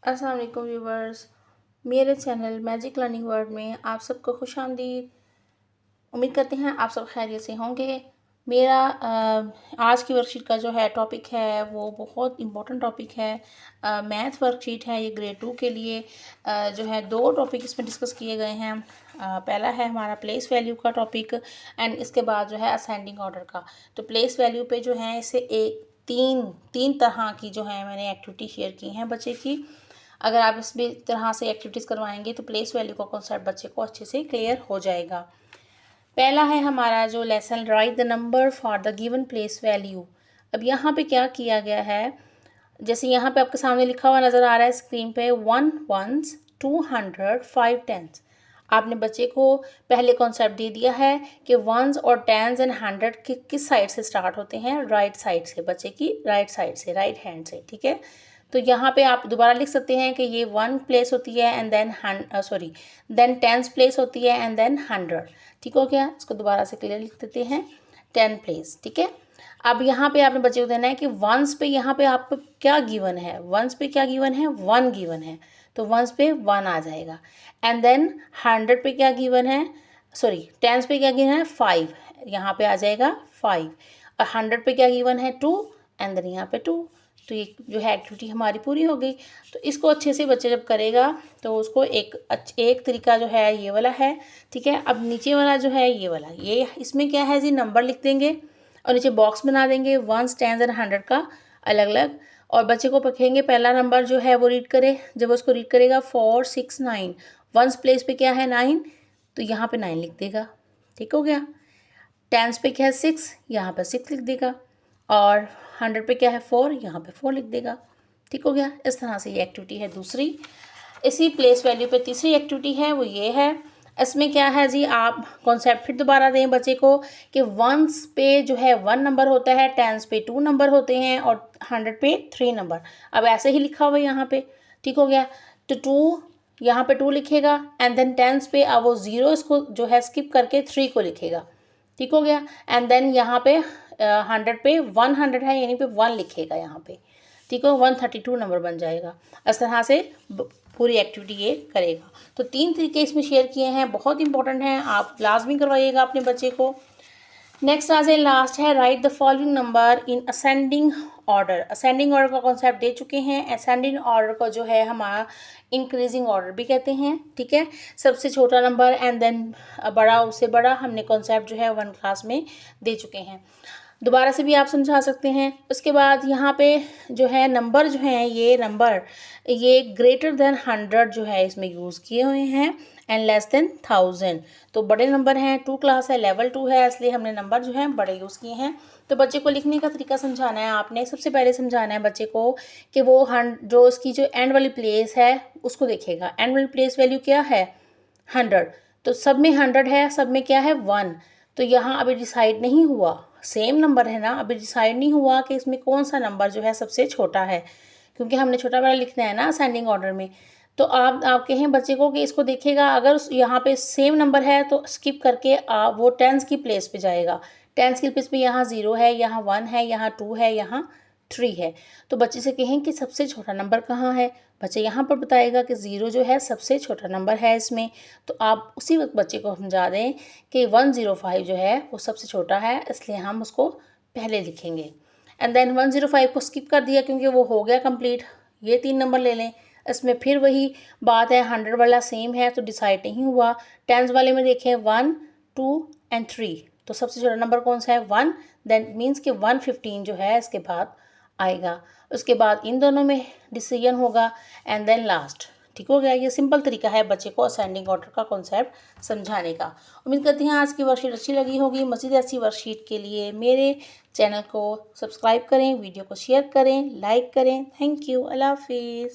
अस्सलाम वालेकुम व्यूवर्स, मेरे चैनल मैजिक लर्निंग वर्ल्ड में आप सबको खुशामदीद। उम्मीद करते हैं आप सब खैरियत से होंगे। मेरा आज की वर्कशीट का जो है टॉपिक है वो बहुत इम्पोर्टेंट टॉपिक है। मैथ वर्कशीट है ये ग्रेड 2 के लिए। जो है 2 टॉपिक इसमें डिस्कस किए गए हैं। पहला है हमारा प्लेस वैल्यू का टॉपिक एंड इसके बाद जो है असेंडिंग ऑर्डर का। तो प्लेस वैल्यू पे जो है इसे तीन तरह की जो है मैंने एक्टिविटी शेयर की हैं बच्चे की। अगर आप इस भी तरह से एक्टिविटीज़ करवाएंगे तो प्लेस वैल्यू का कॉन्सेप्ट बच्चे को अच्छे से क्लियर हो जाएगा। पहला है हमारा जो lesson, right the number for the given place value. अब यहाँ पे क्या किया गया है, जैसे यहाँ पे आपके सामने लिखा हुआ नज़र आ रहा है स्क्रीन पे 1 ones 200 5 tens। आपने बच्चे को पहले कॉन्सेप्ट दे दिया है कि वंस और टेंस एंड 100 किस साइड से स्टार्ट होते हैं, राइट साइड से, बच्चे की राइट साइड से, राइट हैंड से। ठीक है, तो यहाँ पे आप दोबारा लिख सकते हैं कि ये 1 प्लेस होती है एंड देन टेंस प्लेस होती है एंड देन 100। ठीक हो गया, इसको दोबारा से क्लियर लिख देते हैं 10 प्लेस। ठीक है, अब यहाँ पे आपने बच्चे को देना है कि वंस पे यहाँ पे आपको क्या गिवन है, वंस पे क्या गिवन है, 1 गिवन है, तो वंस पे 1 आ जाएगा। एंड देन 100 पे क्या गिवन है, टेंस पे क्या गिवन है 5, यहाँ पे आ जाएगा 5। और 100 पे क्या गिवन है 2 एंड देन यहाँ पे 2। तो ये जो है एक्टिविटी हमारी पूरी हो गई। तो इसको अच्छे से बच्चे जब करेगा तो उसको एक तरीका जो है ये वाला है। ठीक है, अब नीचे वाला जो है ये वाला, ये इसमें क्या है जी, नंबर लिख देंगे और नीचे बॉक्स बना देंगे 1 10 एंड 100 का अलग अलग। और बच्चे को पखेंगे पहला नंबर जो है वो रीड करे। जब उसको रीड करेगा 4 6 9, वंस प्लेस पे क्या है 9, तो यहाँ पे 9 लिख देगा। ठीक हो गया। टेंस पे क्या है 6, यहाँ पर 6 लिख देगा। और 100 पे क्या है 4, यहाँ पे 4 लिख देगा। ठीक हो गया। इस तरह से ये एक्टिविटी है दूसरी। इसी प्लेस वैल्यू पे तीसरी एक्टिविटी है वो ये है। इसमें क्या है जी, आप कॉन्सेप्ट फिर दोबारा दें बच्चे को कि वंस पे जो है 1 नंबर होता है, टेंस पे 2 नंबर होते हैं और 100 पे 3 नंबर। अब ऐसे ही लिखा हुआ है यहाँ पे। ठीक हो गया, तो 2 यहाँ पे 2 लिखेगा एंड देन टेंस पे अब वो 0 इसको जो है स्किप करके 3 को लिखेगा। ठीक हो गया, एंड देन यहाँ पे 100 पे 100 है यानी पे 1 लिखेगा यहाँ पे। ठीक हो, 132 नंबर बन जाएगा। इस तरह से पूरी एक्टिविटी ये करेगा। तो 3 तरीके इसमें शेयर किए हैं, बहुत इंपॉर्टेंट हैं, आप लाजमी करवाइएगा अपने बच्चे को। नेक्स्ट आ जाए, लास्ट है right the following number in ascending order. Ascending order का कॉन्सेप्ट दे चुके हैं। असेंडिंग ऑर्डर को जो है हमारा इंक्रीजिंग ऑर्डर भी कहते हैं। ठीक है, सबसे छोटा नंबर एंड देन बड़ा, उससे बड़ा, हमने कॉन्सेप्ट जो है 1 क्लास में दे चुके हैं। दोबारा से भी आप समझा सकते हैं। उसके बाद यहाँ पे जो है नंबर जो हैं, ये नंबर ये ग्रेटर देन 100 जो है इसमें यूज़ किए हुए हैं एंड लेस देन 1000। तो बड़े नंबर हैं, 2 क्लास है, लेवल 2 है, इसलिए हमने नंबर जो है बड़े यूज़ किए हैं। तो बच्चे को लिखने का तरीका समझाना है आपने। सबसे पहले समझाना है बच्चे को कि वो जो उसकी जो एंड वाली प्लेस है उसको देखेगा। एंड वाली प्लेस वैल्यू क्या है 100, तो सब में 100 है, सब में क्या है 1। तो यहाँ अभी डिसाइड नहीं हुआ, सेम नंबर है ना, अभी डिसाइड नहीं हुआ कि इसमें कौन सा नंबर जो है सबसे छोटा है, क्योंकि हमने छोटा बड़ा लिखना है ना असेंडिंग ऑर्डर में। तो आप कहें बच्चे को कि इसको देखेगा, अगर यहाँ पे सेम नंबर है तो स्किप करके वो टेंस की प्लेस पे जाएगा। टेंस की प्लेस पे यहाँ 0 है, यहाँ 1 है, यहाँ 2 है, यहाँ 3 है। तो बच्चे से कहें कि सबसे छोटा नंबर कहाँ है, बच्चे यहाँ पर बताएगा कि 0 जो है सबसे छोटा नंबर है इसमें। तो आप उसी वक्त बच्चे को समझा दें कि 105 जो है वो सबसे छोटा है, इसलिए हम उसको पहले लिखेंगे। एंड देन 105 को स्किप कर दिया क्योंकि वो हो गया कंप्लीट। ये 3 नंबर ले लें, इसमें फिर वही बात है, 100 वाला सेम है तो डिसाइड नहीं हुआ। टेंस वाले में देखें 1 2 एंड 3, तो सबसे छोटा नंबर कौन सा है 1, दैट मीन्स कि 115 जो है इसके बाद आएगा। उसके बाद इन दोनों में डिसीजन होगा एंड देन लास्ट। ठीक हो गया। ये सिंपल तरीका है बच्चे को असेंडिंग ऑर्डर का कॉन्सेप्ट समझाने का। उम्मीद करती हैं आज की वर्कशीट अच्छी लगी होगी। मज़ीद ऐसी वर्कशीट के लिए मेरे चैनल को सब्सक्राइब करें, वीडियो को शेयर करें, लाइक करें। Thank you. अल्लाह हाफिज़।